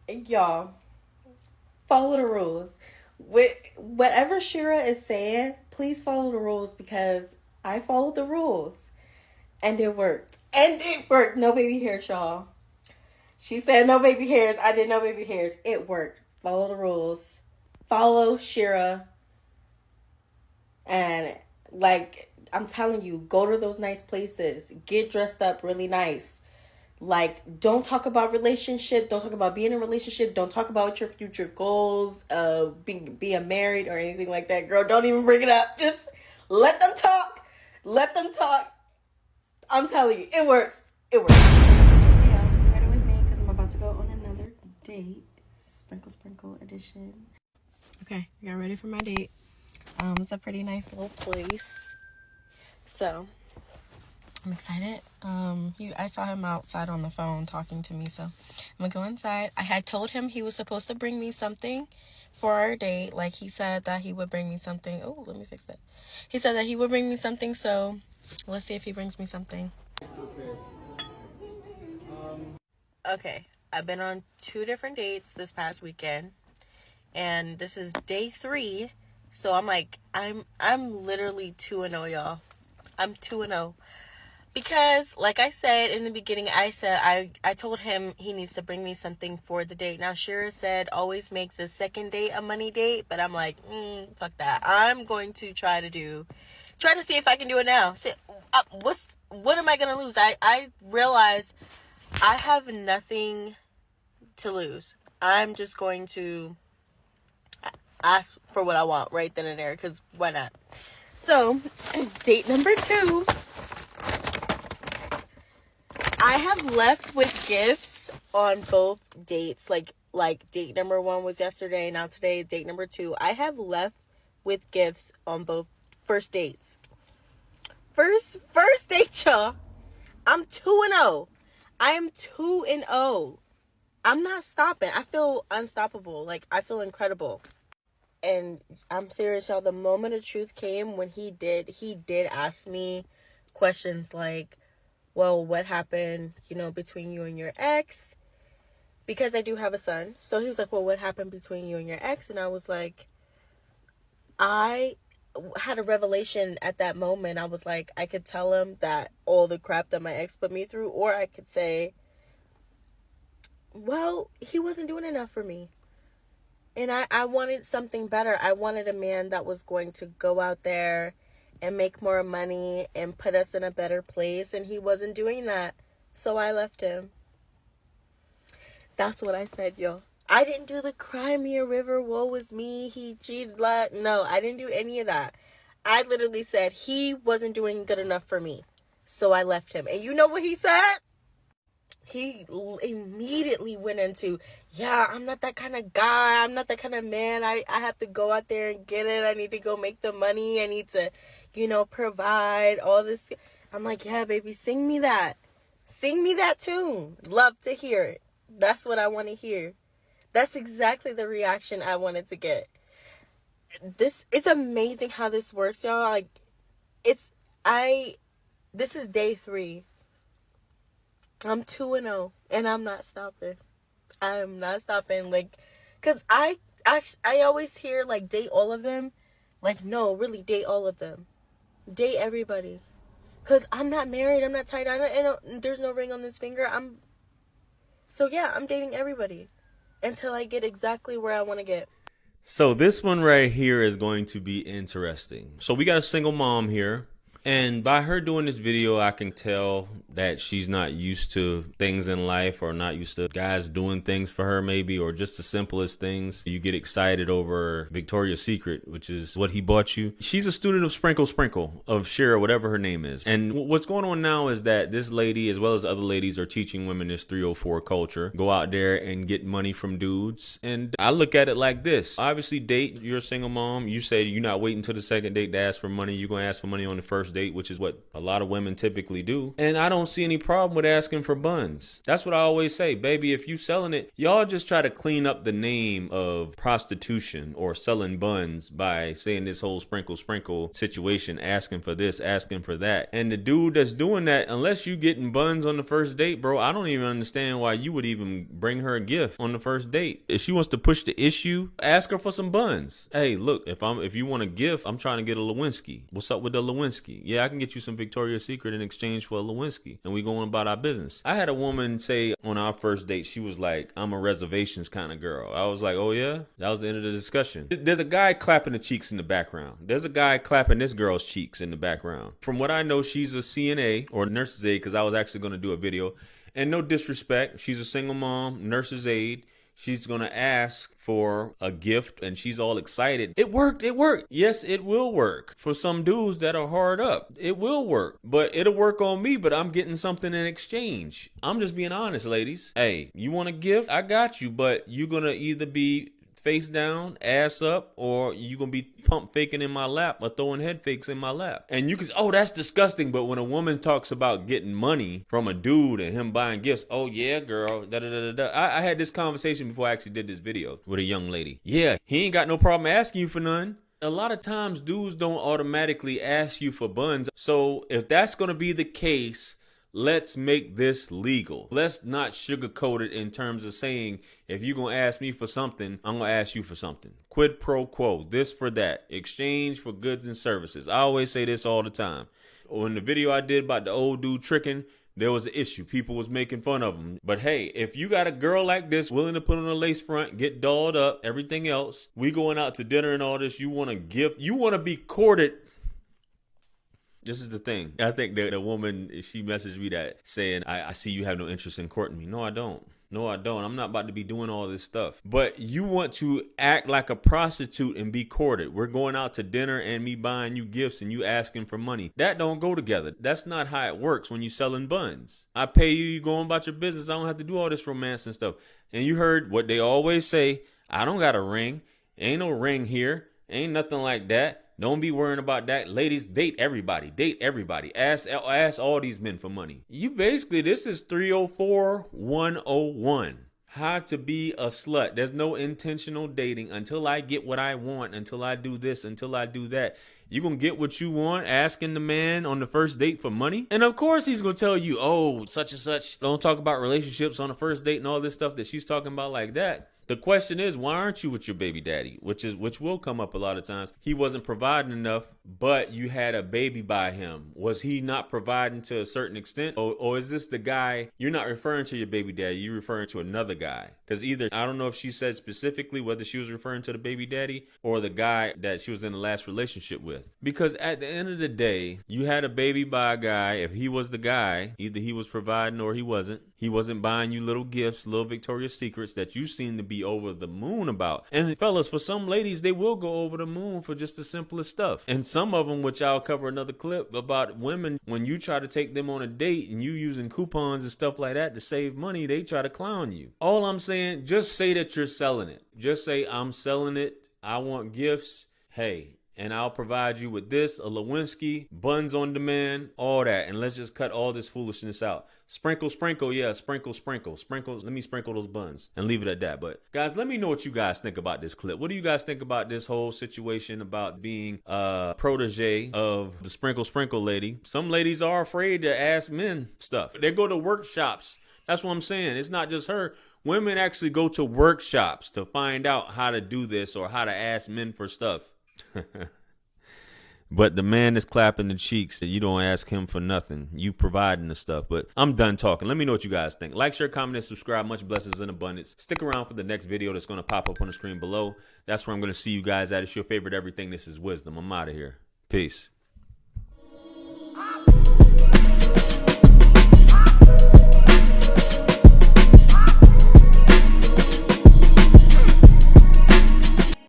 Y'all, follow the rules. With whatever Shira is saying, please follow the rules because I followed the rules and it worked. And it worked. No baby hairs, y'all. She said no baby hairs. I did no baby hairs. It worked. Follow the rules. Follow Shira. And like I'm telling you, go to those nice places. Get dressed up really nice. Like, don't talk about relationship. Don't talk about being in a relationship. Don't talk about your future goals of being married or anything like that. Girl, don't even bring it up. Just let them talk. Let them talk. I'm telling you, it works. It works. Yeah, get ready with me because I'm about to go on another date. Sprinkle, sprinkle edition. Okay, I got ready for my date. It's a pretty nice little place. So I'm excited. I saw him outside on the phone talking to me, so I'm gonna go inside. I had told him he was supposed to bring me something for our date. Like, he said that he would bring me something. Oh, let me fix that. He said that he would bring me something, so let's see if he brings me something. Okay, I've been on 2 different dates this past weekend, and this is day 3. So I'm like, I'm literally 2-0, y'all. I'm 2-0. Because, like I said in the beginning, I told him he needs to bring me something for the date. Now, Shira said always make the second date a money date, but I'm like, fuck that. I'm going to try to see if I can do it now. Shit, what am I going to lose? I realize I have nothing to lose. I'm just going to ask for what I want right then and there, because why not? So, date number 2. I have left with gifts on both dates. Like date number 1 was yesterday. Now today, date number 2. I have left with gifts on both first dates. First date, y'all. I'm 2-0. I am 2-0. I'm not stopping. I feel unstoppable. Like, I feel incredible. And I'm serious, y'all. The moment of truth came when he did ask me questions like, well, what happened, between you and your ex? Because I do have a son. So he was like, well, what happened between you and your ex? And I was like, I had a revelation at that moment. I was like, I could tell him that all the crap that my ex put me through, or I could say, well, he wasn't doing enough for me. And I wanted something better. I wanted a man that was going to go out there and make more money and put us in a better place, and he wasn't doing that. So I left him. That's what I said, yo. I didn't do the cry me a river, woe was me, he cheated. No, I didn't do any of that. I literally said he wasn't doing good enough for me. So I left him. And you know what he said? He immediately went into, yeah, I'm not that kind of guy. I'm not that kind of man. I have to go out there and get it. I need to go make the money. I need to, provide all this. I'm like, yeah, baby, sing me that. Sing me that tune. Love to hear it. That's what I want to hear. That's exactly the reaction I wanted to get. It's amazing how this works, y'all. Like, this is day 3. I'm 2-0, and I'm not stopping. I am not stopping. Like, because I always hear, like, date all of them. Like, no, really, date all of them. Date everybody. Because I'm not married. I'm not tied. There's no ring on this finger. So, yeah, I'm dating everybody until I get exactly where I want to get. So this one right here is going to be interesting. So we got a single mom here. And by her doing this video, I can tell that she's not used to things in life, or not used to guys doing things for her, maybe, or just the simplest things. You get excited over Victoria's Secret, which is what he bought you. She's a student of Sprinkle of Shira, whatever her name is. And what's going on now is that this lady, as well as other ladies, are teaching women this 304 culture. Go out there and get money from dudes. And I look at it like this. Obviously, date, you're a single mom. You say you're not waiting till the second date to ask for money. You're going to ask for money on the first date, which is what a lot of women typically do. And I don't see any problem with asking for buns. That's what I always say, baby. If you selling it, y'all just try to clean up the name of prostitution or selling buns by saying this whole sprinkle situation, asking for this, asking for that. And the dude that's doing that, unless you getting buns on the first date, bro, I don't even understand why you would even bring her a gift on the first date. If she wants to push the issue, ask her for some buns. Hey, look, if you want a gift, I'm trying to get a Lewinsky. What's up with the Lewinsky? Yeah, I can get you some Victoria's Secret in exchange for a Lewinsky, and we going about our business. I had a woman say on our first date, she was like, I'm a reservations kind of girl. I was like, oh yeah? That was the end of the discussion. There's a guy clapping the cheeks in the background. There's a guy clapping this girl's cheeks in the background. From what I know, she's a CNA or nurse's aide, because I was actually going to do a video. And no disrespect, she's a single mom, nurse's aide. She's going to ask for a gift and she's all excited. It worked. It worked. Yes, it will work. For some dudes that are hard up, it will work. But it'll work on me, but I'm getting something in exchange. I'm just being honest, ladies. Hey, you want a gift? I got you, but you're going to either be face down, ass up, or you gonna be pump faking in my lap or throwing head fakes in my lap. And you can say, oh, that's disgusting. But when a woman talks about getting money from a dude and him buying gifts, oh yeah, girl, da da da da. I had this conversation before I actually did this video with a young lady. Yeah, he ain't got no problem asking you for none. A lot of times dudes don't automatically ask you for buns. So if that's gonna be the case, let's make this legal. Let's not sugarcoat it in terms of saying, if you're going to ask me for something, I'm going to ask you for something. Quid pro quo, this for that. Exchange for goods and services. I always say this all the time. In the video I did about the old dude tricking, there was an issue. People was making fun of him. But hey, if you got a girl like this willing to put on a lace front, get dolled up, everything else, we going out to dinner and all this, you want to gift, you want to be courted. This is the thing. I think that the woman, she messaged me that saying, I see you have no interest in courting me. No, I don't. No, I don't. I'm not about to be doing all this stuff. But you want to act like a prostitute and be courted. We're going out to dinner and me buying you gifts and you asking for money. That don't go together. That's not how it works when you selling buns. I pay you, you going about your business. I don't have to do all this romance and stuff. And you heard what they always say. I don't got a ring. Ain't no ring here. Ain't nothing like that. Don't be worrying about that. Ladies, date everybody. Date everybody. Ask all these men for money. You basically, this is 304-101. How to be a slut. There's no intentional dating until I get what I want, until I do this, until I do that. You're going to get what you want, asking the man on the first date for money. And of course, he's going to tell you, oh, such and such. Don't talk about relationships on the first date and all this stuff that she's talking about like that. The question is, why aren't you with your baby daddy? Which will come up a lot of times. He wasn't providing enough, but you had a baby by him. Was he not providing to a certain extent? Or is this the guy, you're not referring to your baby daddy, you're referring to another guy? Because either, I don't know if she said specifically whether she was referring to the baby daddy or the guy that she was in the last relationship with. Because at the end of the day, you had a baby by a guy. If he was the guy, either he was providing or he wasn't. He wasn't buying you little gifts, little Victoria's Secrets that you seem to be over the moon about. And fellas, for some ladies, they will go over the moon for just the simplest stuff. And some of them, which I'll cover another clip about women, when you try to take them on a date and you using coupons and stuff like that to save money, they try to clown you. All I'm saying, just say that you're selling it. Just say, I'm selling it. I want gifts. Hey. And I'll provide you with this, a Lewinsky, buns on demand, all that. And let's just cut all this foolishness out. Sprinkle, sprinkle, yeah, sprinkle, sprinkle. Sprinkles, let me sprinkle those buns and leave it at that. But guys, let me know what you guys think about this clip. What do you guys think about this whole situation about being a protege of the sprinkle, sprinkle lady? Some ladies are afraid to ask men stuff. They go to workshops. That's what I'm saying. It's not just her. Women actually go to workshops to find out how to do this or how to ask men for stuff. But the man is clapping the cheeks that you don't ask him for nothing. You providing the stuff. But I'm done talking. Let me know what you guys think. Like, share, comment, and subscribe. Much blessings in abundance. Stick around for the next video that's going to pop up on the screen below. That's where I'm going to see you guys at. It's your favorite everything. This is Wisdom. I'm out of here. Peace.